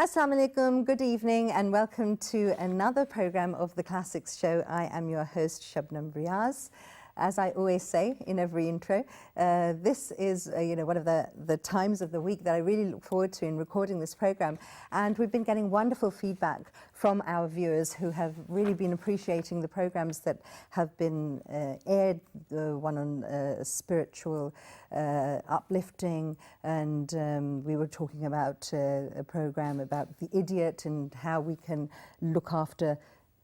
Assalamu alaikum, good evening and welcome to another program of the Classics Show. I am your host Shabnam Riaz. As I always say in every intro, this is one of the times of the week that I really look forward to in recording this program. And we've been getting wonderful feedback from our viewers who have really been appreciating the programs that have been aired, the one on spiritual uplifting, and we were talking about a program about the idiot and how we can look after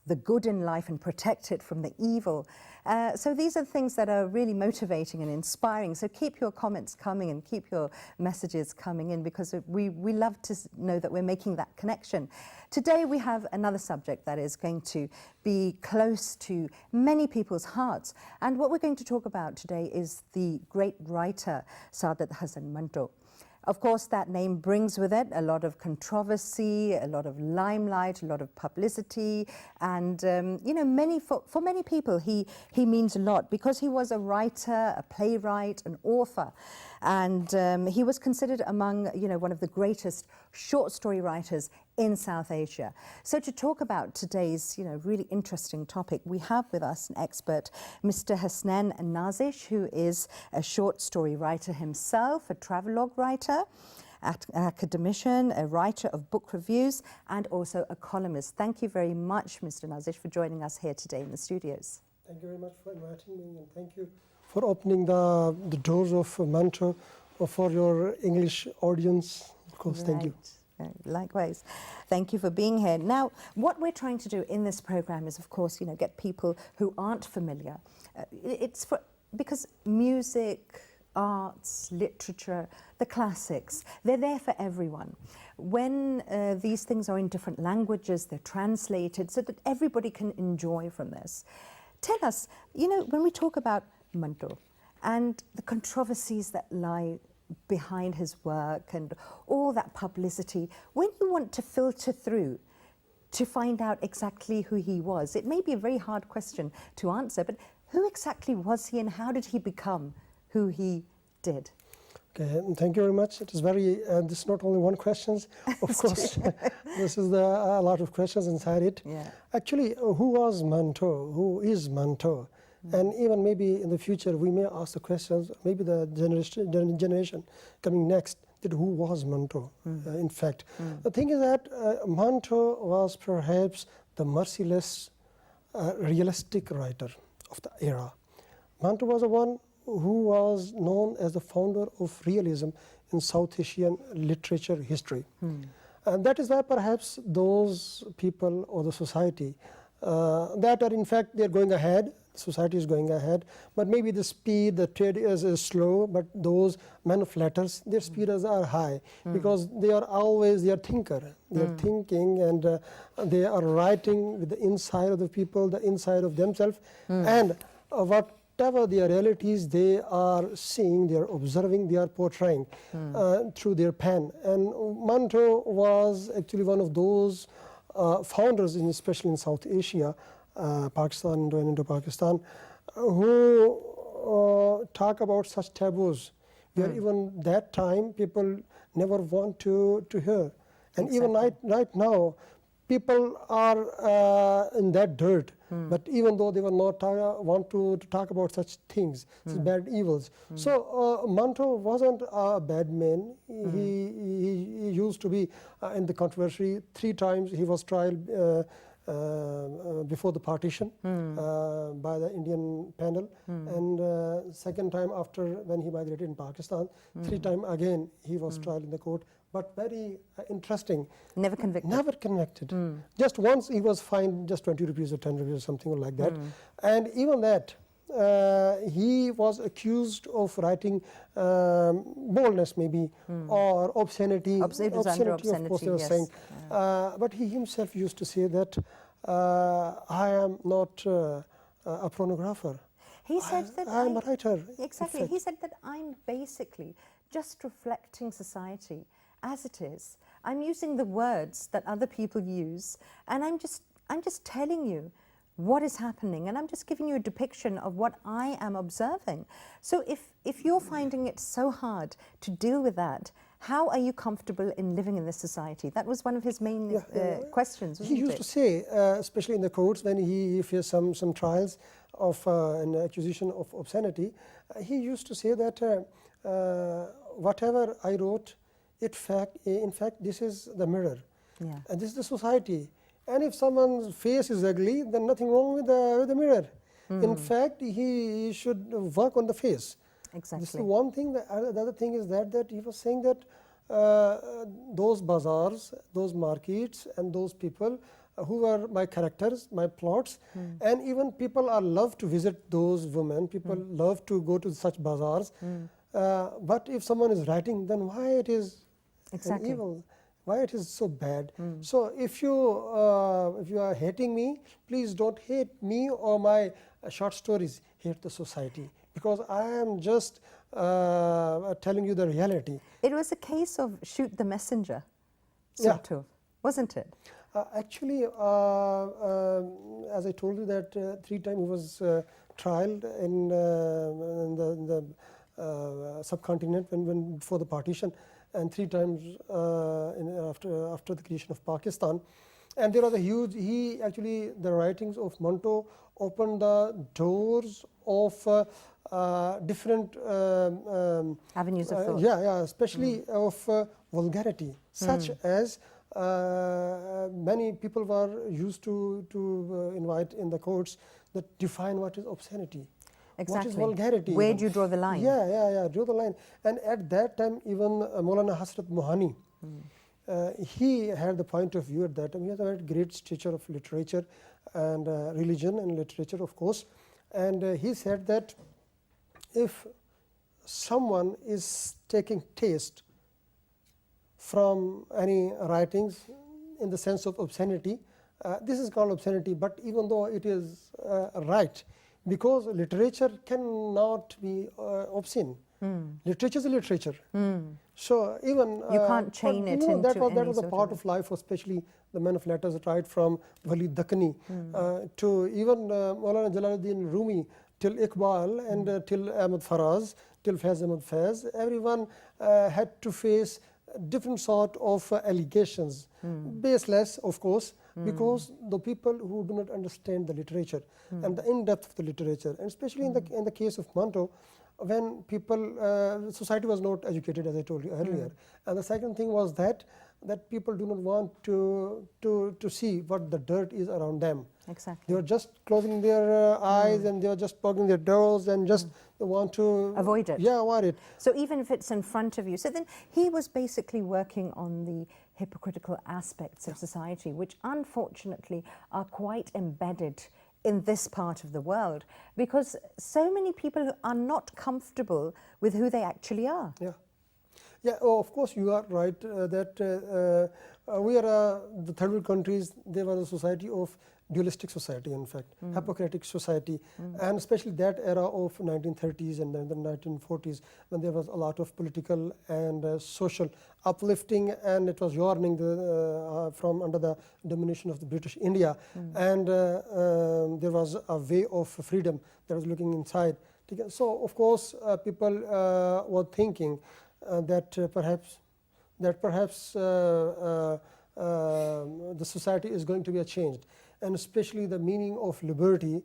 the good in life and protect it from the evil. So these are things that are really motivating and inspiring. So keep your comments coming and keep your messages coming in, because we love to know that we're making that connection. Today we have another subject that is going to be close to many people's hearts. And what we're going to talk about today is the great writer Saadat Hasan Manto. Of course, that name brings with it a lot of controversy, a lot of limelight, a lot of publicity, and for many people he means a lot because he was a writer, a playwright, an author, and he was considered among one of the greatest short story writers in South Asia. So to talk about today's really interesting topic, we have with us an expert, Mr. Hasnan Nazish, who is a short story writer himself, a travelogue writer, academician, a writer of book reviews, and also a columnist. Thank you very much, Mr. Nazish, for joining us here today in the studios. Thank you very much for inviting me, and thank you for opening the doors of Manto for your English audience. Of course, Right. Thank you. Likewise. Thank you for being here. Now, what we're trying to do in this program is, of course, get people who aren't familiar. Because music, arts, literature, the classics, they're there for everyone. When these things are in different languages, they're translated so that everybody can enjoy from this. Tell us, when we talk about Manto and the controversies that lie behind his work and all that publicity, when you want to filter through to find out exactly who he was, it may be a very hard question to answer, but who exactly was he and how did he become who he did? Okay, thank you very much. It is very, this is not only one question, of course. This is a lot of questions inside it. Yeah. Actually, who was Manto? Who is Manto? And even maybe in the future, we may ask the questions, maybe the generation coming next, that who was Manto, in fact. The thing is that Manto was perhaps the merciless, realistic writer of the era. Manto was the one who was known as the founder of realism in South Asian literature history. And that is why perhaps those people or the society that are in fact, they're going ahead, society is going ahead, but maybe the speed, the trade is slow, but those men of letters, their speeds are high because they are always, they are thinker, they are thinking, and they are writing with the inside of the people, the inside of themselves, and whatever their realities they are seeing, they are observing, they are portraying through their pen. And Manto was actually one of those founders, especially in South Asia, Pakistan, Indo-Pakistan, who talk about such taboos where even that time people never want to hear. And even right now, people are in that dirt, but even though they will not want to talk about such things, such bad evils. So Manto wasn't a bad man. He used to be in the controversy. 3 times he was tried before the partition by the Indian panel, and second time after when he migrated in Pakistan, 3 times again he was tried in the court. But very interesting. Never convicted. Never convicted. Just once he was fined just 20 rupees or 10 rupees or something like that. And even that, he was accused of writing boldness maybe, or obscenity. Obscenity, of course they were saying. But he himself used to say that, I am not a pornographer. He said that I am a writer. Exactly. He said that I'm basically just reflecting society as it is. I'm using the words that other people use, and I'm just telling you what is happening, and I'm just giving you a depiction of what I am observing. So if you're finding it so hard to deal with that, how are you comfortable in living in this society? That was one of his main questions, wasn't He used it? to say, especially in the courts when he faced some trials of an accusation of obscenity, he used to say that whatever I wrote, in fact, this is the mirror, and this is the society. And if someone's face is ugly, then nothing wrong with the mirror. In fact, he should work on the face. Exactly. This is the one thing. The other thing is that he was saying that those bazaars, those markets, and those people who were my characters, my plots, and even people are love to visit those women. People love to go to such bazaars. But if someone is writing, then why it is an evil? Why it is so bad? So if you are hating me, please don't hate me or my short stories. Hate the society, because I am just telling you the reality. It was a case of shoot the messenger, sort of, wasn't it? Actually, as I told you that 3 times he was trialed in the subcontinent when before the partition, and 3 times after the creation of Pakistan. And there was a huge, the writings of Manto opened the doors of different avenues of thought. Especially of vulgarity, such as many people were used to invite in the courts that define what is obscenity. Exactly. What is vulgarity? Where do you draw the line? Draw the line. And at that time, even Maulana Hasrat Mohani, he had the point of view at that time. He was a very great teacher of literature and religion and literature, of course. And he said that if someone is taking taste from any writings in the sense of obscenity, this is called obscenity, but even though it is right, because literature cannot be obscene. Literature is literature. So even you can't chain it into that was a part of life, especially the men of letters, right from Wali Dakkani to even Maulana Jalaluddin Rumi till Iqbal and till Ahmad Faraz, till Faiz Ahmad Faiz. Everyone had to face different sort of allegations, baseless, of course, because the people who do not understand the literature and the in-depth of the literature, and especially in the case of Manto, when people, society was not educated, as I told you earlier. And the second thing was that people do not want to see what the dirt is around them. Exactly. They were just closing their eyes and they were just plugging their doors and just want to avoid it. Yeah, avoid it. So even if it's in front of you. So then he was basically working on the hypocritical aspects of society, which unfortunately are quite embedded in this part of the world, because so many people are not comfortable with who they actually are. Oh, of course you are right that we are the third world countries. They were a society of dualistic society, in fact, Hippocratic society, and especially that era of 1930s and then the 1940s, when there was a lot of political and social uplifting, and it was yawning from under the domination of the British India, and there was a way of freedom that was looking inside. So of course people were thinking that perhaps the society is going to be changed, and especially the meaning of liberty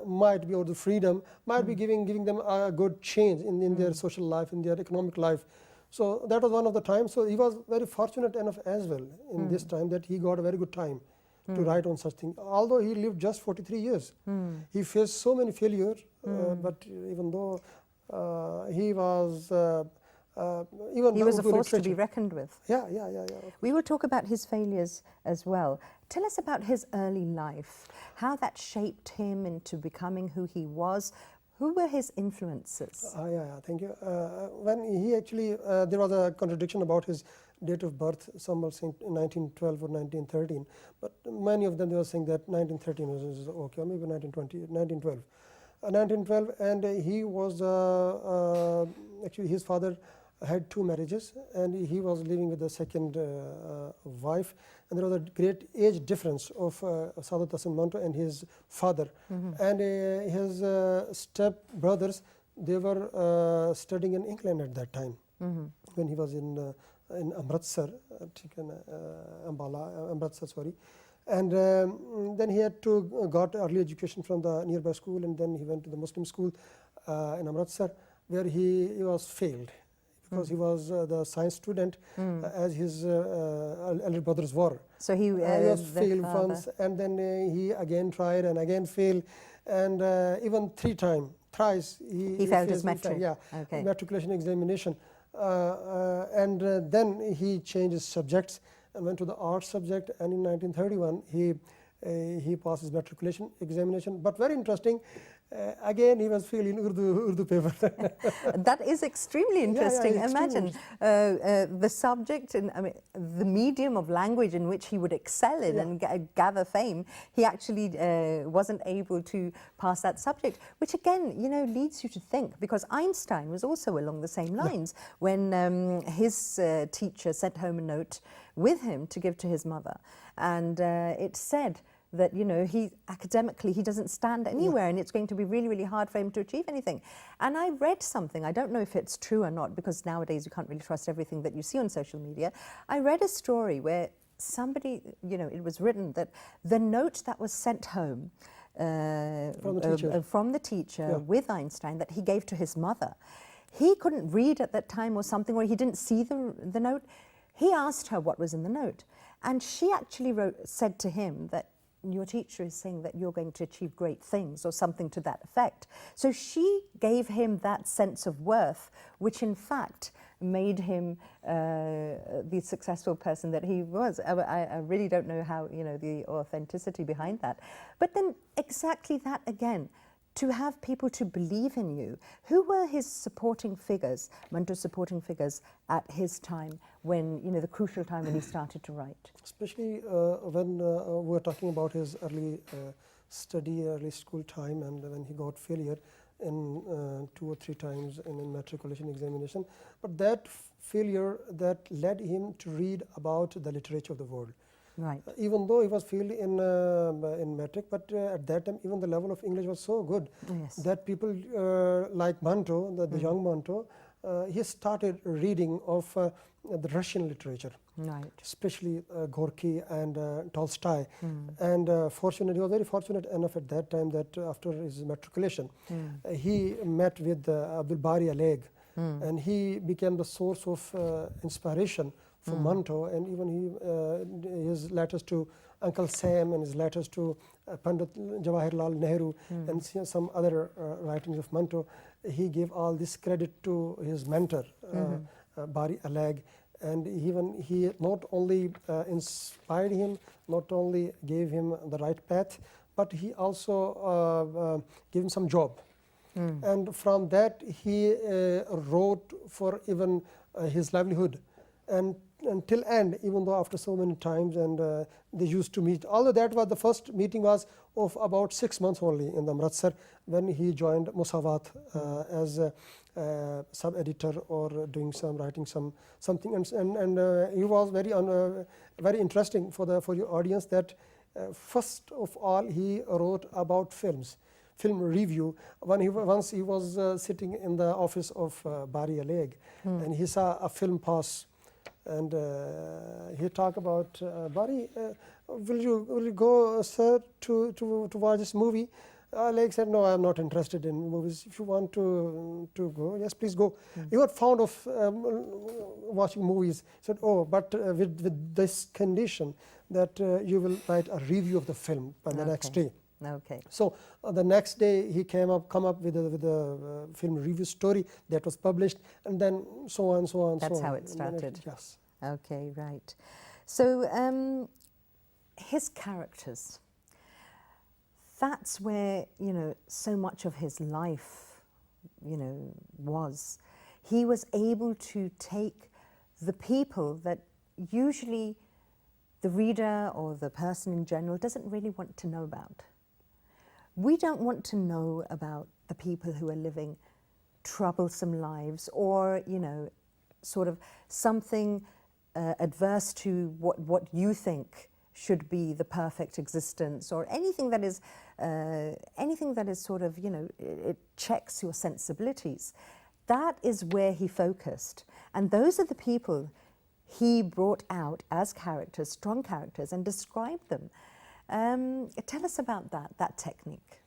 might be, or the freedom might be giving them a good change in their social life, in their economic life. So that was one of the times. So he was very fortunate enough as well in this time that he got a very good time to write on such things. Although he lived just 43 years, he faced so many failures, but even though he was he was a force to be reckoned with. Yeah. We will talk about his failures as well. Tell us about his early life, how that shaped him into becoming who he was. Who were his influences? Thank you. When he actually, there was a contradiction about his date of birth. Some were saying 1912 or 1913, but many of them, they were saying that 1913 was okay, or maybe 1912. 1912, and he was actually, his father had 2 marriages, and he was living with the second wife, and there was a great age difference of Sadat Hasan Manto and his father, and his step brothers, they were studying in England at that time. when he was in Amritsar, Amritsar, sorry. And then he had to got early education from the nearby school, and then he went to the Muslim school in Amritsar, where he was failed because he was the science student, as his elder brothers were. So he was failed once, and then he again tried and again failed, and even thrice he failed his matric. Matriculation examination, and then he changed his subjects and went to the art subject, and in 1931 he passed his matriculation examination. But very interesting, again he was failing Urdu paper. That is extremely interesting. Yeah, Imagine the subject and the medium of language in which he would excel in and gather fame. He actually wasn't able to pass that subject, which again, leads you to think, because Einstein was also along the same lines when his teacher sent home a note with him to give to his mother, and it said that he academically he doesn't stand anywhere, and it's going to be really, really hard for him to achieve anything. And I read something, I don't know if it's true or not, because nowadays you can't really trust everything that you see on social media. I read a story where somebody, it was written that the note that was sent home from the teacher with Einstein that he gave to his mother, he couldn't read at that time or something, or he didn't see the note. He asked her what was in the note, and she actually said to him that your teacher is saying that you're going to achieve great things, or something to that effect. So she gave him that sense of worth, which in fact made him the successful person that he was. I really don't know how, the authenticity behind that. But then exactly that again, to have people to believe in you. Who were his supporting figures, Manto's supporting figures at his time, when, the crucial time when he started to write? Especially when we were talking about his early early school time, and when he got failure in 2 or 3 times in matriculation examination. But that failure that led him to read about the literature of the world. Right. Even though he was failed in matric, but at that time even the level of English was so good that people like Manto, the young Manto, he started reading of the Russian literature, especially Gorky and Tolstoy. And he was very fortunate enough at that time that after his matriculation, he met with Abdul Bari Aleg, and he became the source of inspiration for Manto, and even his letters to Uncle Sam and his letters to Pandit Jawaharlal Nehru and some other writings of Manto, he gave all this credit to his mentor, Bari Aleg. And even he not only inspired him, not only gave him the right path, but he also gave him some job. And from that he wrote for even his livelihood. And until end, even though after so many times, and they used to meet. Although that was the first meeting was of about 6 months only in the Amritsar, when he joined Musawat as a sub-editor or doing writing something. And he was very interesting for your audience that first of all he wrote about film review. Once he was sitting in the office of Bari Aleg, and he saw a film pass. And he talked about, Bari, will you go, sir, to watch this movie? Aleg said, no, I'm not interested in movies. If you want to go, yes, please go. He was fond of watching movies. He said, oh, but with this condition that you will write a review of the film by the next day. Okay. So the next day he come up with a film review story that was published, and then so on, so on. That's how it started. Yes. Okay, right. So his characters. That's where so much of his life, was. He was able to take the people that usually the reader or the person in general doesn't really want to know about. We don't want to know about the people who are living troublesome lives, or, sort of something adverse to what you think should be the perfect existence, or anything that is sort of, it checks your sensibilities. that is where he focused. And those are the people he brought out as characters, strong characters, and described them. Tell us about that technique.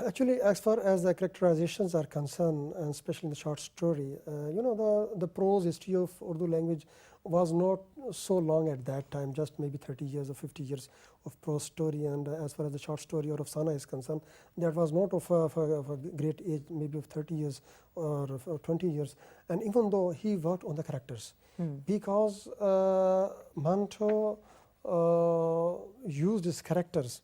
Actually, as far as the characterizations are concerned, and especially in the short story, the prose history of Urdu language was not so long at that time, just maybe 30 years or 50 years of prose story. And as far as the short story or afsana is concerned, that was not of a great age, maybe of 30 years or 20 years. And even though he worked on the characters, because Manto used his characters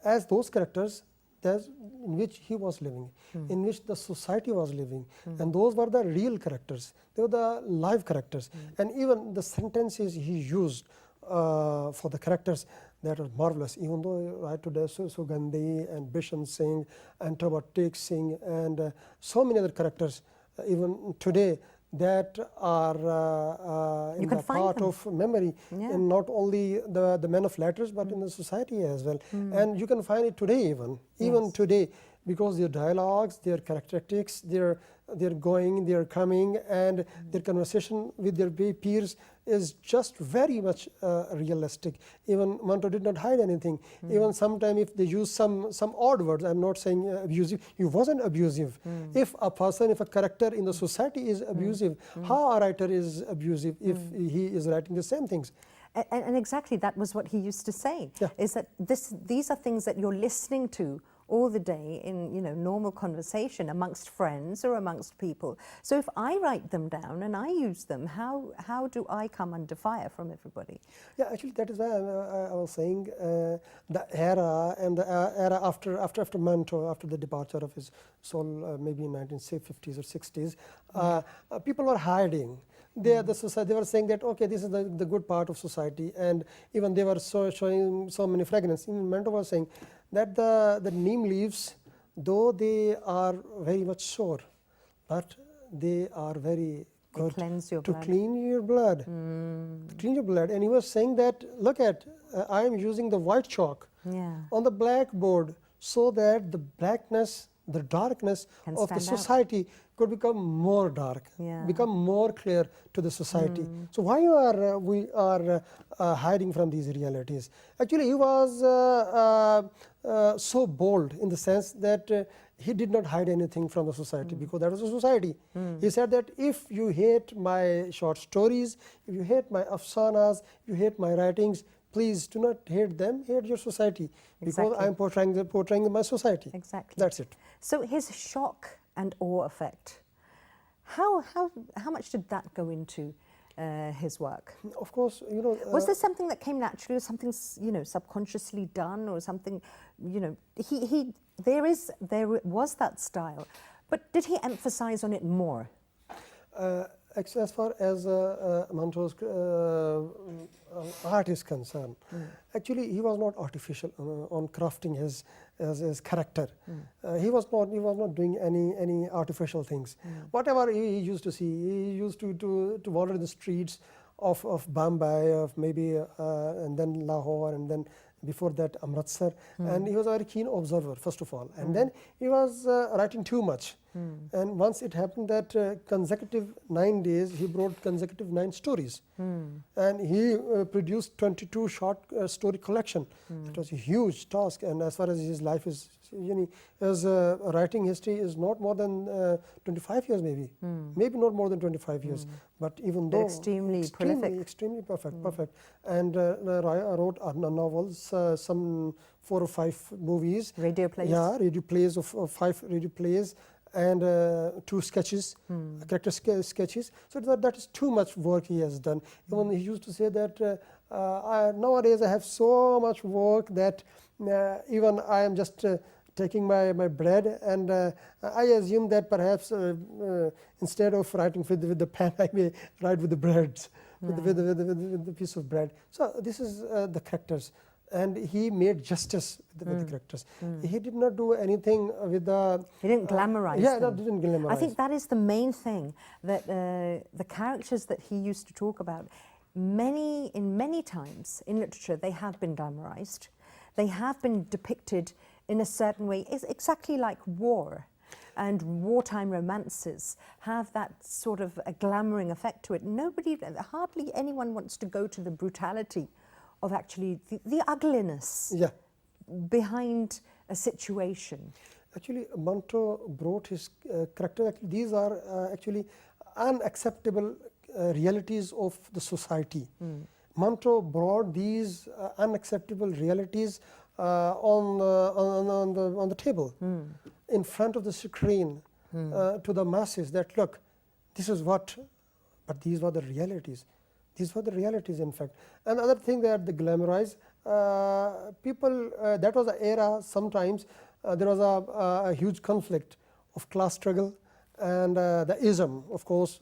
as those characters in which he was living, in which the society was living. And those were the real characters. They were the live characters. And even the sentences he used for the characters, that are marvelous. Even though right today, Sugandhi and Bishan Singh and Tabatik Singh and so many other characters, even today, that are in the part of memory, and not only the men of letters, but in the society as well. And you can find it today even today, because their dialogues, their characteristics, their going, their coming, and their conversation with their peers is just very much realistic. Even Manto did not hide anything. Even sometimes if they use some odd words, I'm not saying abusive, he wasn't abusive. If a character in the society is abusive, how a writer is abusive if he is writing the same things? And exactly, that was what he used to say, is that these are things that you're listening to all the day in normal conversation amongst friends or amongst people. So if I write them down and I use them, how do I come under fire from everybody? Yeah, actually that is why I was saying the era and the era after Manto, after the departure of his soul, maybe in 1950s or 60s, people were hiding. They were saying that, okay, this is the good part of society, and even they were showing so many fragments. Even Manto was saying that the neem leaves, though they are very much sore, but they are very good to clean your blood. To clean your blood. And he was saying that, look at, I am using the white chalk on the blackboard so that the blackness, the darkness of the society could become more dark, become more clear to the society. So why we are hiding from these realities? Actually, he was so bold in the sense that he did not hide anything from the society, because that was the society. He said that if you hate my short stories, if you hate my afsanas, if you hate my writings, please do not hate them, hate your society, because I am portraying my society. Exactly. That's it. So his shock and awe effect, how much did that go into his work? Of course, was there something that came naturally, or something subconsciously done, or something? There was that style, but did he emphasize on it more? As far as Manto's art is concerned, actually he was not artificial on crafting his character. He was not doing any artificial things. Whatever he used to see, he used to wander the streets of Bombay, of maybe and then Lahore, and then before that Amritsar, and he was a very keen observer, first of all, and then he was writing too much. And once it happened that consecutive 9 days, he wrote consecutive 9 stories, and he produced 22 short story collection. It was a huge task, and as far as his life is, his writing history is not more than 25 years, maybe not more than 25 years, but even though extremely prolific, extremely perfect, and wrote novels, some 4 or 5 movies, radio plays, radio plays of 5 radio plays, and 2 sketches, character sketches. So that is too much work he has done. Even he used to say that nowadays I have so much work that even I am just taking my bread, and I assume that perhaps instead of writing with the pen, I may write with the breads, with the piece of bread. So this is the characters. And he made justice with the characters. He did not do anything with the... He didn't glamorize them. No, didn't glamorize. I think that is the main thing, that the characters that he used to talk about, many times in literature, they have been glamorized. They have been depicted in a certain way. It's exactly like war. and wartime romances have that sort of a glamouring effect to it. Hardly anyone wants to go to the brutality of actually the ugliness behind a situation. Actually, Manto brought his character. These are actually unacceptable realities of the society. Manto brought these unacceptable realities on the table, in front of the screen, to the masses, that look, this is what, but these were the realities. These were the realities, in fact. And the other thing that they glamorize, people, that was the era sometimes there was a huge conflict of class struggle and the ism, of course,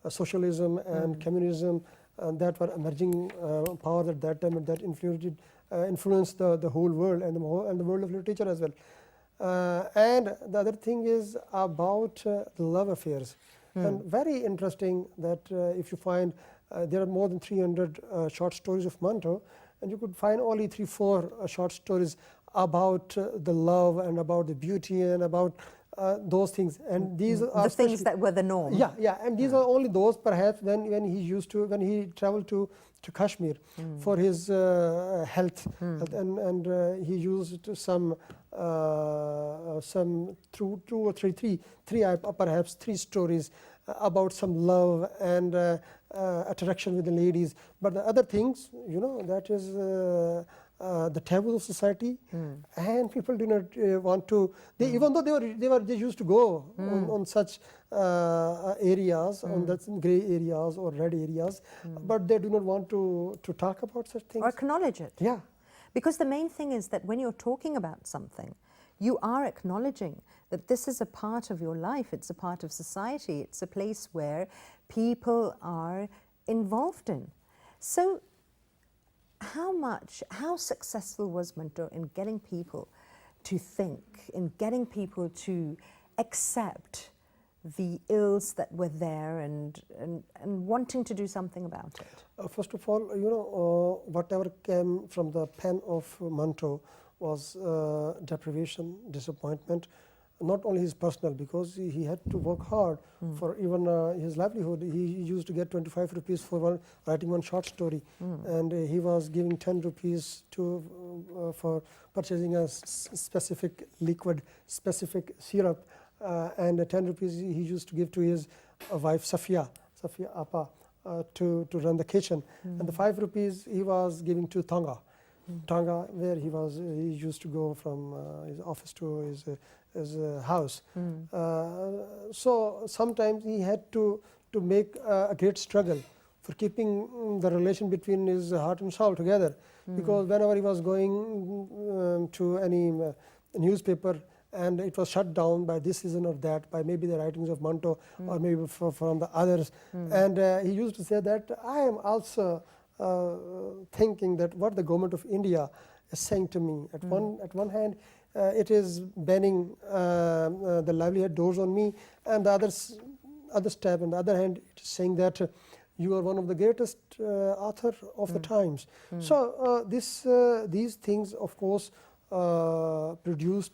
socialism and communism, that were emerging powers at that time, and that influenced the whole world and the world of literature as well. And the other thing is about the love affairs. And very interesting that if you find there are more than 300 short stories of Manto, and you could find only 3-4 short stories about the love and about the beauty and about those things. And these are the things that were the norm. Yeah, and these are only those perhaps when he traveled to Kashmir for his health, and he used some two or three perhaps three stories about some love and attraction with the ladies. But the other things, that is the taboo of society, and people do not want to. Even though they used to go on such areas, on that grey areas or red areas, but they do not want to talk about such things or acknowledge it. Yeah, because the main thing is that when you're talking about something, you are acknowledging that this is a part of your life. It's a part of society. It's a place where people are involved in. So how successful was Manto in getting people to think, in getting people to accept the ills that were there and wanting to do something about it? First of all, whatever came from the pen of Manto was deprivation, disappointment, not only his personal, because he had to work hard for even his livelihood. He used to get 25 rupees for writing one short story, and he was giving 10 rupees for purchasing a specific liquid, specific syrup, and 10 rupees he used to give to his wife Safia Appa to run the kitchen, and the 5 rupees he was giving to Tanga, where he used to go from his office to his house. So sometimes he had to make a great struggle for keeping the relation between his heart and soul together, because whenever he was going to any newspaper and it was shut down by this reason or that, by maybe the writings of Manto or maybe from the others, and he used to say that I am also thinking that what the government of India is saying to me. At one hand, it is banning the livelihood doors on me, and the other step, on the other hand, it is saying that you are one of the greatest author of the times. So these things, of course, produced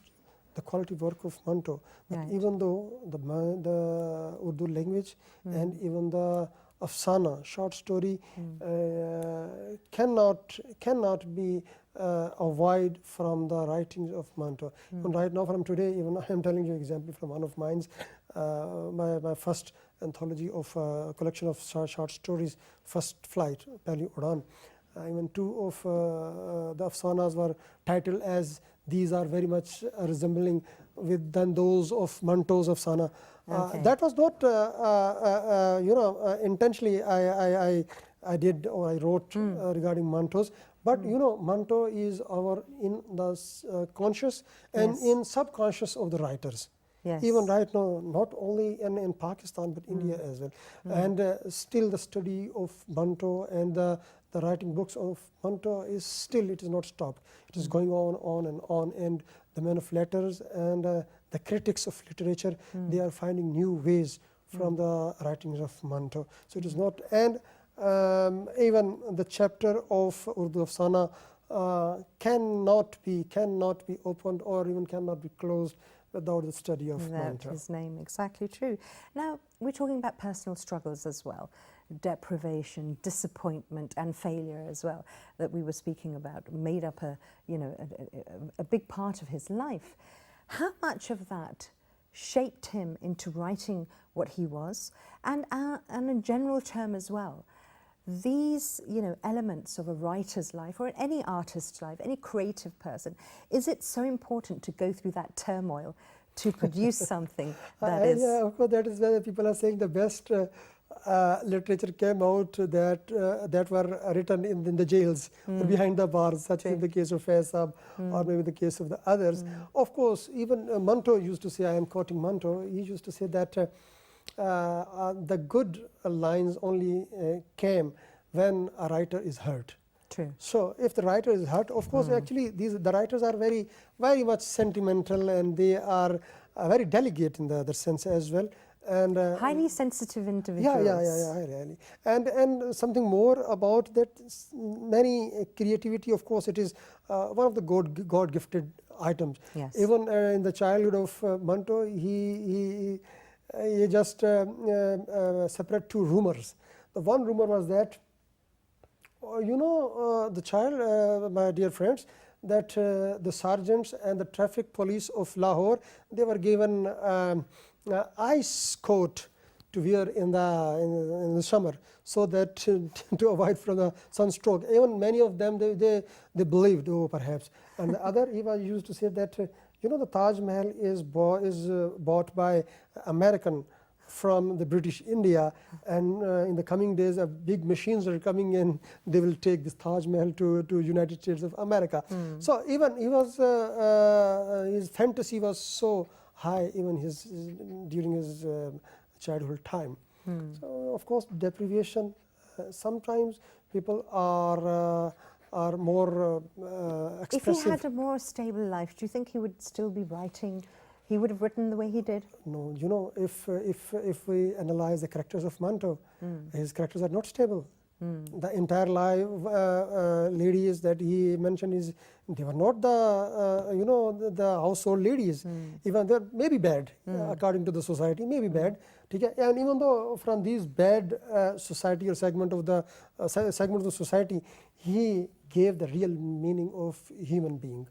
the quality work of Manto. Right. Even though the Urdu language and even the Afsana, short story, cannot be avoid from the writings of Manto. And right now, from today, even I am telling you an example from one of mine, my first anthology of collection of short stories, First Flight, Pehli Udan. Even two of the Afsanas were titled as these are very much resembling than those of Manto's Afsana. Okay. That was not, intentionally I did or I wrote regarding Manto's, but Manto is in the conscious and in subconscious of the writers. Yes. Even right now, not only in Pakistan but India as well. And still the study of Manto and the writing books of Manto is still, it is not stopped. It is going on and on, and the men of letters and the critics of literature, they are finding new ways from the writings of Manto. So it is not, and even the chapter of Urdu Afsana cannot be opened or even cannot be closed without the study of Without Manto. his name, exactly true. Now, we're talking about personal struggles as well, deprivation, disappointment and failure as well, that we were speaking about, made up a big part of his life. How much of that shaped him into writing what he was? And in general term as well, these elements of a writer's life or any artist's life, any creative person, is it so important to go through that turmoil to produce something that is... Yeah, of course, that is why people are saying the best literature came out that were written in the jails or behind the bars, such as in the case of Faisal or maybe the case of the others. Of course, even Manto used to say, I am quoting Manto, he used to say that the good lines only came when a writer is hurt. True. So if the writer is hurt, of course, actually the writers are very much sentimental, and they are very delicate in the other sense as well. And highly sensitive individuals. Yeah, really. And something more about that, many creativity, of course, it is one of the God-gifted items. Yes. Even in the childhood of Manto, he just separate two rumors. The one rumor was that, the child, my dear friends, that the sergeants and the traffic police of Lahore, they were given ice coat to wear in the summer, so that to avoid from the sunstroke. Even many of them, they believed, perhaps. And the other, he was used to say that, the Taj Mahal is bought by American from the British India, and in the coming days, big machines are coming in. They will take this Taj Mahal to United States of America. So even he was his fantasy was so high, even during his childhood time. So of course, deprivation. Sometimes people are more expressive. If he had a more stable life, do you think he would still be writing? He would have written the way he did? No, if we analyze the characters of Manto, his characters are not stable. The entire life ladies that he mentioned, they were not the household ladies. Even they may be bad, according to the society, may be bad. And even though from these bad society or segment of the society, he gave the real meaning of human being.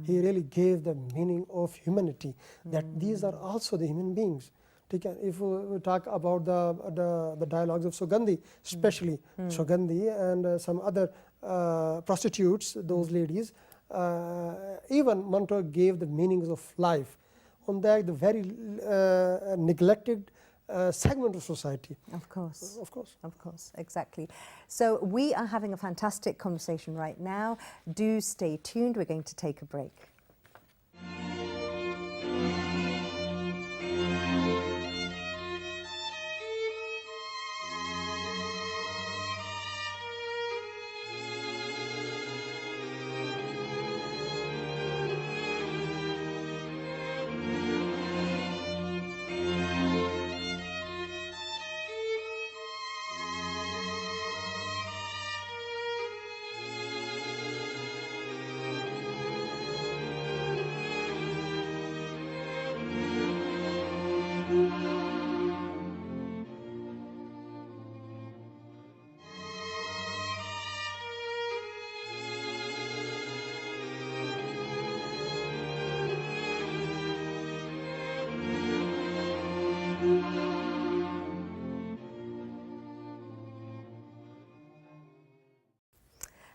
He really gave the meaning of humanity, that these are also the human beings. If we talk about the dialogues of Sugandhi, especially Sugandhi and some other prostitutes, those ladies, even Manto gave the meanings of life on that the very neglected segment of society. Of course. Of course. Of course, exactly. So we are having a fantastic conversation right now. Do stay tuned. We're going to take a break.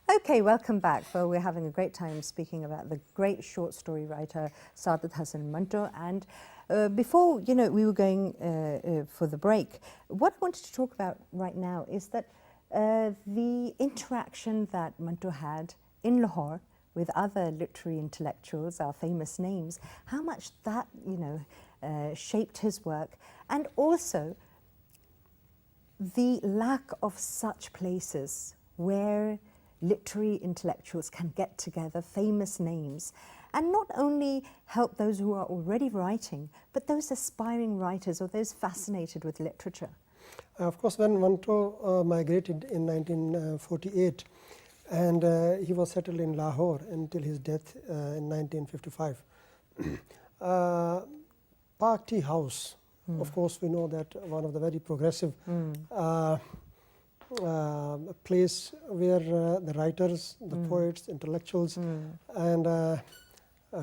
Okay, welcome back. Well, we're having a great time speaking about the great short story writer Saadat Hasan Manto. And before, we were going for the break, what I wanted to talk about right now is that the interaction that Manto had in Lahore with other literary intellectuals, our famous names, how much that, shaped his work, and also the lack of such places where literary intellectuals can get together, famous names, and not only help those who are already writing, but those aspiring writers or those fascinated with literature. Of course, when Manto migrated in 1948, and he was settled in Lahore until his death in 1955. Park Tea House, of course, we know that one of the very progressive place where the writers, the poets, intellectuals, and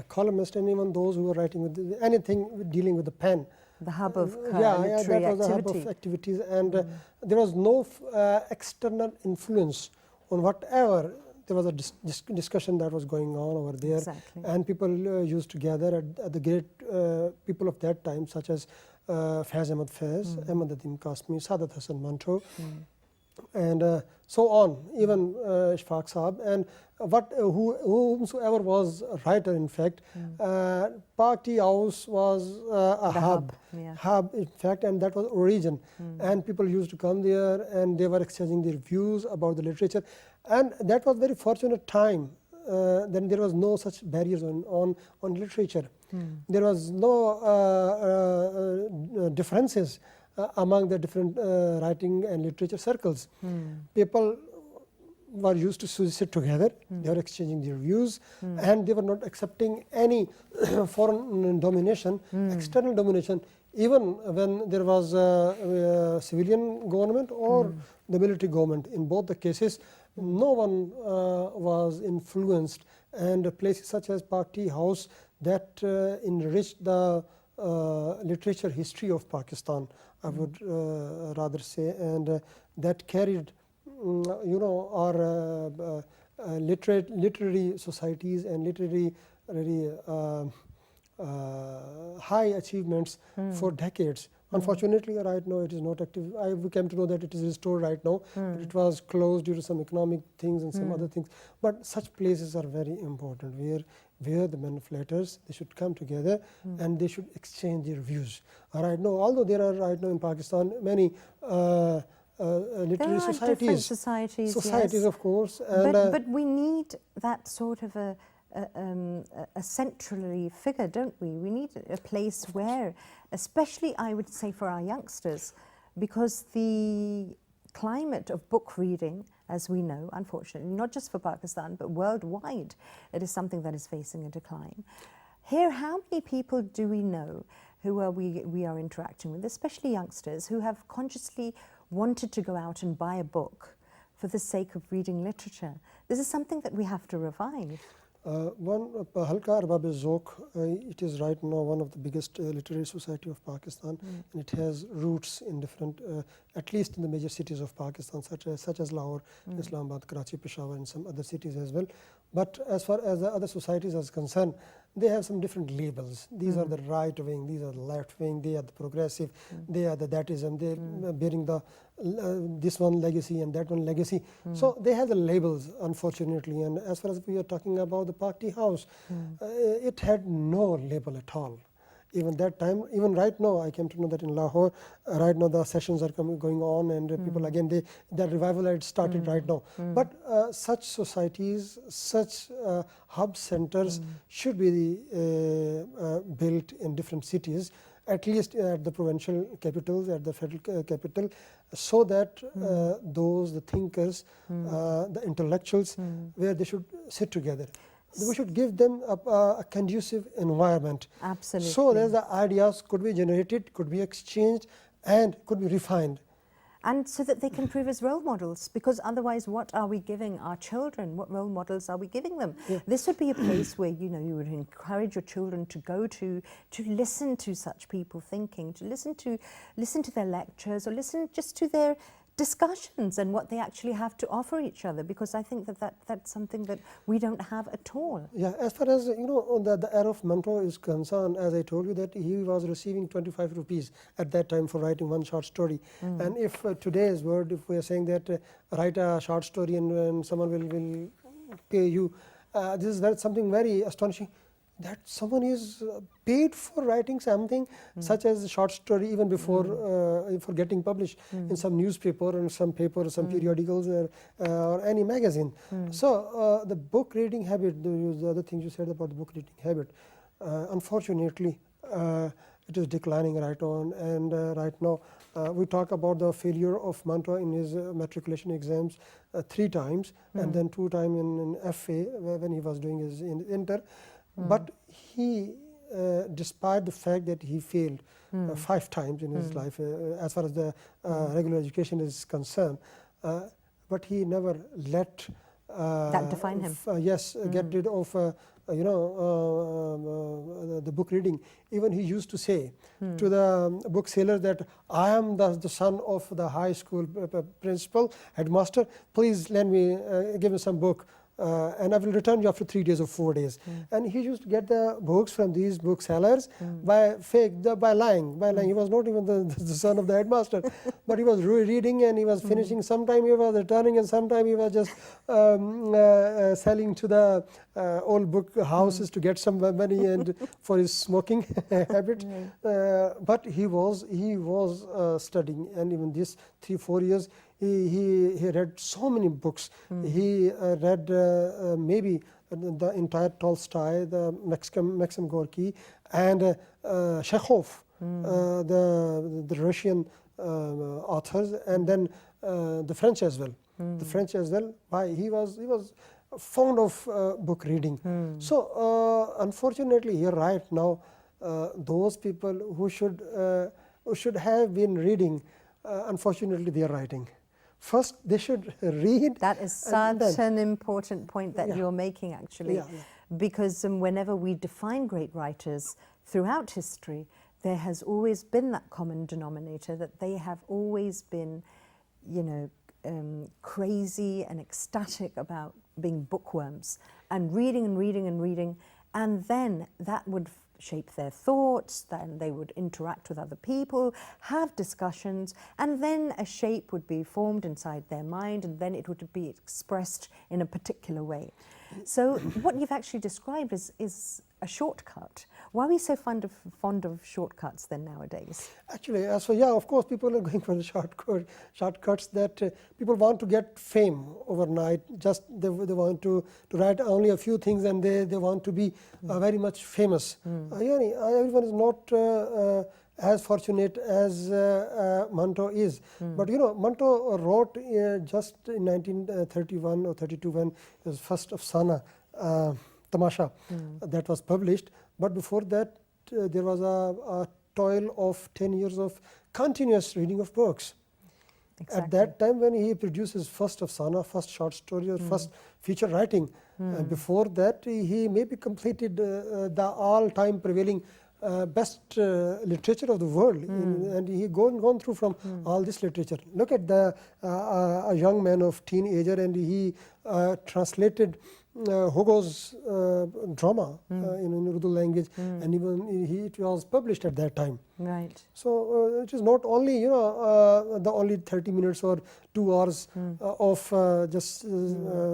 columnists, and even those who were writing with anything dealing with the pen. The hub of yeah, literary that was the hub activity. of activities, and there was no external influence on whatever. There was a discussion that was going on over there, Exactly. and people used to gather at the great people of that time, such as Faiz Ahmad Faiz, Ahmad Adim Qasmi, Sadat Hassan Manto, and so on, even Ishfaq Saab, and whomsoever was a writer, in fact. Park Tea House was a hub, in fact, and that was origin. And people used to come there, and they were exchanging their views about the literature. And that was very fortunate time. Then there was no such barriers on literature. There was no differences among the different writing and literature circles. People were used to sit together, they were exchanging their views, and they were not accepting any foreign domination, external domination, even when there was a civilian government or the military government. In both the cases, no one was influenced, and places such as Park Tea House that enriched the literature history of Pakistan, I would rather say, and that carried our literary societies and literary high achievements for decades. Unfortunately, right now it is not active. We came to know that it is restored right now, but it was closed due to some economic things and some other things. But such places are very important, where the manipulators, they should come together and they should exchange their views. Right now, although there are right now in Pakistan many literary societies, yes. of course, and but we need that sort of a centrally figure, don't we? We need a place where, especially I would say for our youngsters, because the climate of book reading, as we know, unfortunately, not just for Pakistan, but worldwide, it is something that is facing a decline. Here, how many people do we know who we are interacting with, especially youngsters, who have consciously wanted to go out and buy a book for the sake of reading literature? This is something that we have to revive. One, Halka Arbab-e-Zauq, it is right now one of the biggest literary society of Pakistan, and it has roots in different, at least in the major cities of Pakistan, such as Lahore, Islamabad, Karachi, Peshawar, and some other cities as well. But as far as the other societies are concerned, they have some different labels. These are the right wing, these are the left wing, they are the progressive, they are the thatism, they are bearing the this one legacy and that one legacy. So they have the labels, unfortunately. And as far as we are talking about the Park Tea House, it had no label at all. Even that time, even right now, I came to know that in Lahore, right now the sessions are going on, and people again, that revival had started right now. But such societies, such hub centers should be built in different cities, at least at the provincial capitals, at the federal capital, so that the thinkers, the intellectuals, where they should sit together. We should give them a conducive environment. Absolutely. So that the ideas could be generated, could be exchanged, and could be refined. And so that they can prove as role models, because otherwise what are we giving our children? What role models are we giving them? Yeah. This would be a place where, you would encourage your children to go to listen to such people thinking, to listen to their lectures, or listen just to their discussions and what they actually have to offer each other, because I think that's something that we don't have at all. Yeah, as far as the era of Manto is concerned, as I told you, that he was receiving 25 rupees at that time for writing one short story. And if today's word, if we are saying that write a short story and someone will pay you, this is something very astonishing, that someone is paid for writing something such as a short story even before for getting published in some newspaper or some paper or some periodicals or any magazine. So the book reading habit, the other thing you said about the book reading habit, unfortunately it is declining right on. And right now, we talk about the failure of Manto in his matriculation exams 3 times, and then 2 times in FA when he was doing his inter. But he, despite the fact that he failed 5 times in his life, as far as the regular education is concerned, but he never let that define him. Get rid of the book reading. Even he used to say to the bookseller that I am the son of the high school principal, headmaster. Please lend me, give me some book. And I will return you after 3 days or 4 days. And he used to get the books from these booksellers by lying. He was not even the son of the headmaster, but he was reading and he was finishing. Sometime he was returning, and sometime he was just selling to the old book houses to get some money and for his smoking habit. But he was studying, and even these 3-4 years. He read so many books. He read maybe the entire Tolstoy, the Maxim Gorky, and Chekhov, the Russian authors, and then the French as well. The French as well. Why he was fond of book reading. So unfortunately, here right now, those people who should have been reading, unfortunately, they are writing. First, they should read. That is such an important point that you're making, actually, because whenever we define great writers throughout history, there has always been that common denominator that they have always been, crazy and ecstatic about being bookworms and reading and reading and reading, and then that would shape their thoughts, then they would interact with other people, have discussions, and then a shape would be formed inside their mind, and then it would be expressed in a particular way. So what you've actually described is a shortcut. Why are we so fond of shortcuts then nowadays? Actually, of course, people are going for the shortcuts that people want to get fame overnight. Just they want to write only a few things, and they want to be very much famous. Everyone is not as fortunate as Manto is. But Manto wrote just in 1931 or 32 when his first afsana, Tamasha, that was published. But before that, there was a toil of 10 years of continuous reading of books. Exactly. At that time, when he produced his first afsana, first short story, or first feature writing, before that, he maybe completed the all-time prevailing best literature of the world, and he gone through from all this literature. Look at a young man of teenager, and he translated Hugo's drama in Urdu language, and even it was published at that time. Right. So it is not only the only 30 minutes or 2 hours of just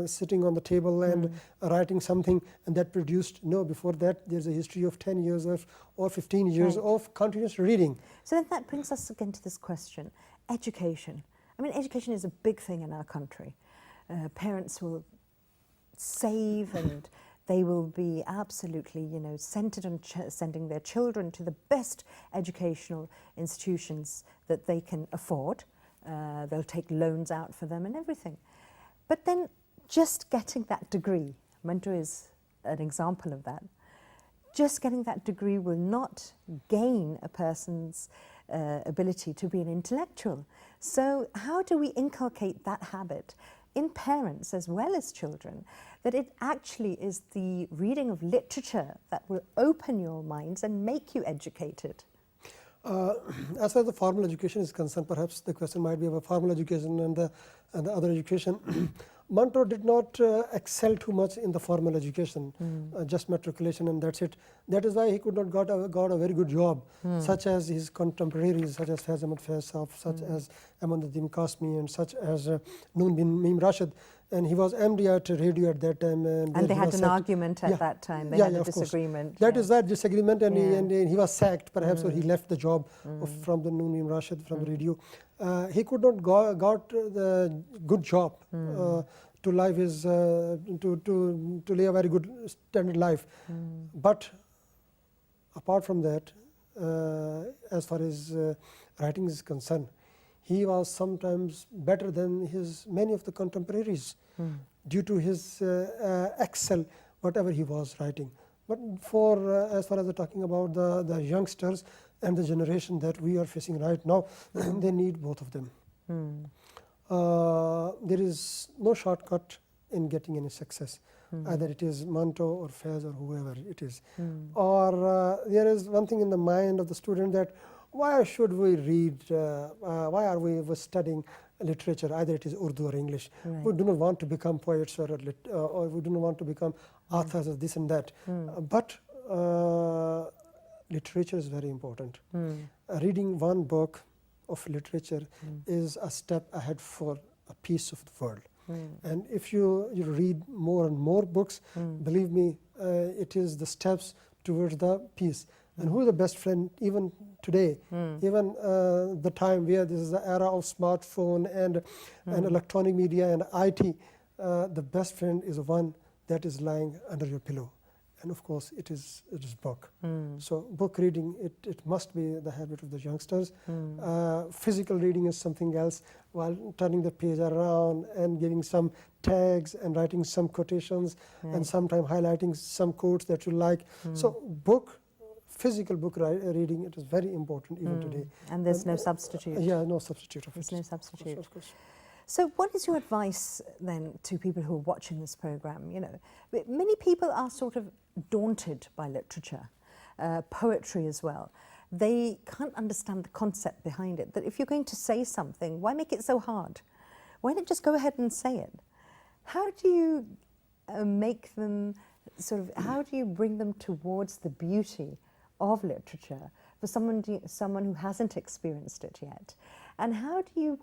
sitting on the table and writing something, and that produced. No, before that there's a history of 10 years or 15 years of continuous reading. So then that brings us again to this question: education. I mean, education is a big thing in our country. Parents will save, and they will be absolutely, centered on sending their children to the best educational institutions that they can afford. They'll take loans out for them and everything. But then just getting that degree, Manto is an example of that, just getting that degree will not gain a person's ability to be an intellectual. So how do we inculcate that habit in parents as well as children, that it actually is the reading of literature that will open your minds and make you educated? As far as the formal education is concerned, perhaps the question might be about formal education and the other education. Manto did not excel too much in the formal education, just matriculation and that's it. That is why he could not got a very good job, such as his contemporaries, such as Faiz Ahmad Faiz Saab, such as Ahmad Nadeem Qasmi, and such as Noon bin Mim Rashid. And he was MD at radio at that time. And they had an argument at that time. They had a disagreement. That is that disagreement, and he was sacked, perhaps, or he left the job from the Noon bin Rashid, from the radio. He could not got the good job to live his to live a very good standard life. But apart from that, as far as writing is concerned, he was sometimes better than many of the contemporaries due to his excel whatever he was writing. But as far as we're talking about the youngsters and the generation that we are facing right now, they need both of them. There is no shortcut in getting any success. Either it is Manto or Faiz or whoever it is. Or there is one thing in the mind of the student that why should we read, why are we studying literature, either it is Urdu or English. Right. We do not want to become poets or we do not want to become authors of this and that. But literature is very important. Reading one book of literature is a step ahead for a piece of the world. And if you read more and more books, believe me, it is the steps towards the peace. And who is the best friend even today, even the time where this is the era of smartphone and electronic media and IT, the best friend is the one that is lying under your pillow. And of course, it is book. So book reading, it must be the habit of the youngsters. Physical reading is something else, while turning the page around and giving some tags and writing some quotations and sometimes highlighting some quotes that you like. So physical book reading, it is very important even today. And there's no substitute. Yeah, no substitute of it. There's no substitute. Of course. So what is your advice then to people who are watching this program? You know, many people are sort of daunted by literature, poetry as well. They can't understand the concept behind it, that if you're going to say something, why make it so hard? Why not just go ahead and say it? How do you make them how do you bring them towards the beauty of literature for someone who hasn't experienced it yet? And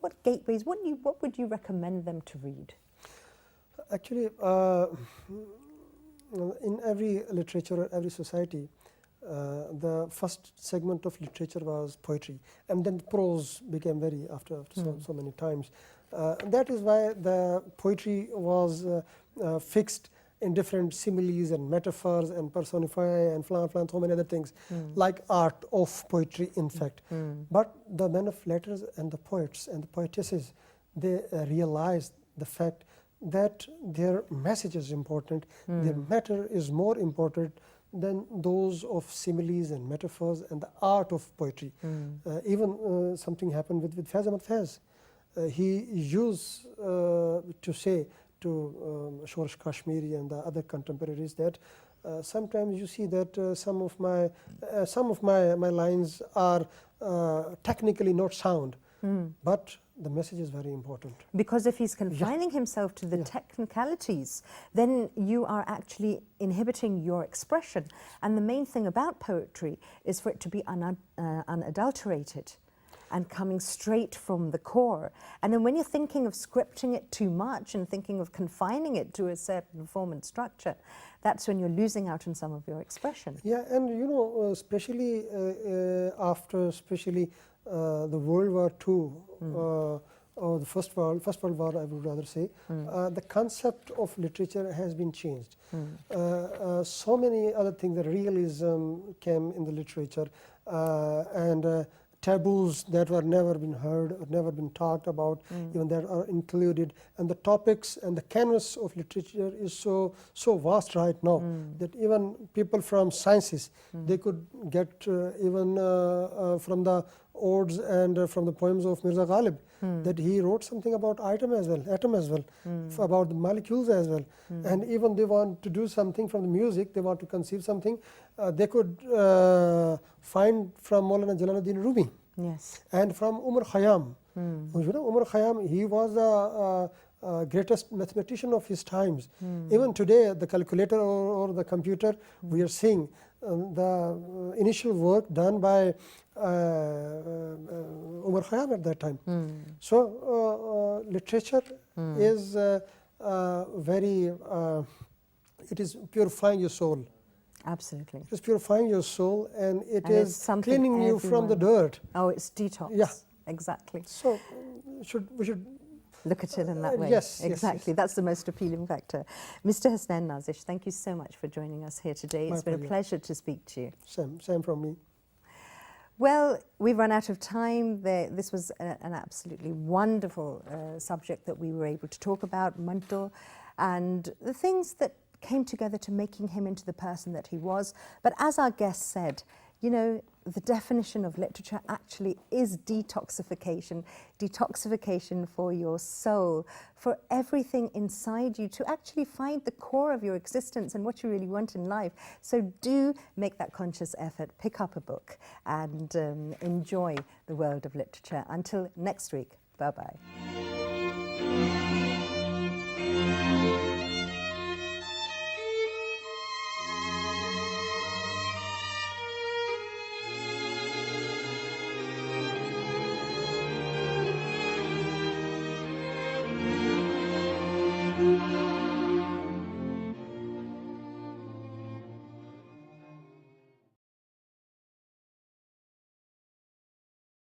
what gateways, what would you recommend them to read? Actually, in every literature, every society, the first segment of literature was poetry, and then prose became after so many times. That is why the poetry was fixed in different similes and metaphors and personify and so many other things, like art of poetry, in fact. But the men of letters and the poets and the poetesses, they realized the fact that their message is important, their matter is more important than those of similes and metaphors and the art of poetry. Even something happened with Faiz Ahmad Faiz. He used to say to Shoresh Kashmiri and the other contemporaries that sometimes you see that some of my lines are technically not sound, but the message is very important. Because if he's confining himself to the technicalities, then you are actually inhibiting your expression. And the main thing about poetry is for it to be unadulterated and coming straight from the core. And then when you're thinking of scripting it too much and thinking of confining it to a certain form and structure, that's when you're losing out on some of your expression. Yeah, and you know, especially after the World War II, or the First World War, I would rather say, the concept of literature has been changed. So many other things, the realism came in the literature, and taboos that were never been heard or never been talked about, even that are included. And the topics and the canvas of literature is so vast right now that even people from sciences, they could get even from the odes and from the poems of Mirza Ghalib, that he wrote something about atom as well, about the molecules as well. And even they want to do something from the music, they want to conceive something, they could find from Maulana Jalaluddin Rumi. Yes. And from Umar Khayyam. You know, Umar Khayyam, he was the greatest mathematician of his times. Even today, the calculator or the computer, we are seeing the initial work done by Umar Khayyam at that time. So literature is very, it is purifying your soul. Absolutely. It is purifying your soul, and it is cleaning you from the dirt. Oh, it's detox. Yeah. Exactly. So we should look at it in that way. Yes. Exactly. Yes. That's the most appealing factor. Mr. Hasnain Nazish, thank you so much for joining us here today. It's been a pleasure to speak to you. Same from me. Well, we've run out of time. This was an absolutely wonderful subject that we were able to talk about, Manto, and the things that came together to making him into the person that he was. But as our guest said, you know, the definition of literature actually is detoxification. Detoxification for your soul, for everything inside you, to actually find the core of your existence and what you really want in life. So do make that conscious effort, pick up a book and enjoy the world of literature. Until next week, bye-bye.